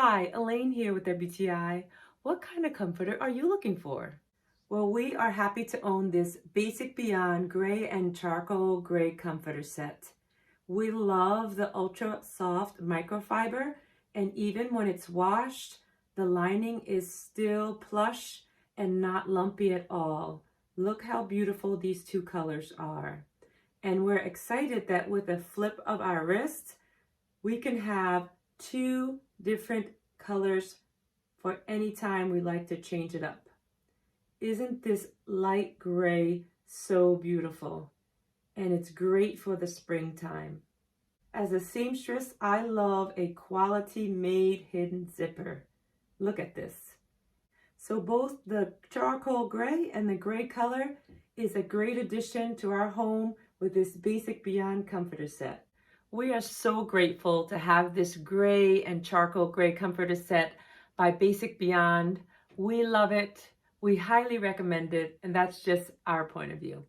Hi, Elaine here with WTI. What kind of comforter are you looking for? Well, we are happy to own this Basic Beyond Gray and Charcoal Gray comforter set. We love the ultra soft microfiber, and even when it's washed, the lining is still plush and not lumpy at all. Look how beautiful these two colors are. And we're excited that with a flip of our wrist, we can have two different colors for any time we like to change it up. Isn't this light gray so beautiful? And it's great for the springtime. As a seamstress, I love a quality made hidden zipper. Look at this. So both the charcoal gray and the gray color is a great addition to our home with this Basic Beyond comforter set. We are so grateful to have this gray and charcoal gray comforter set by Basic Beyond. We love it. We highly recommend it, and that's just our point of view.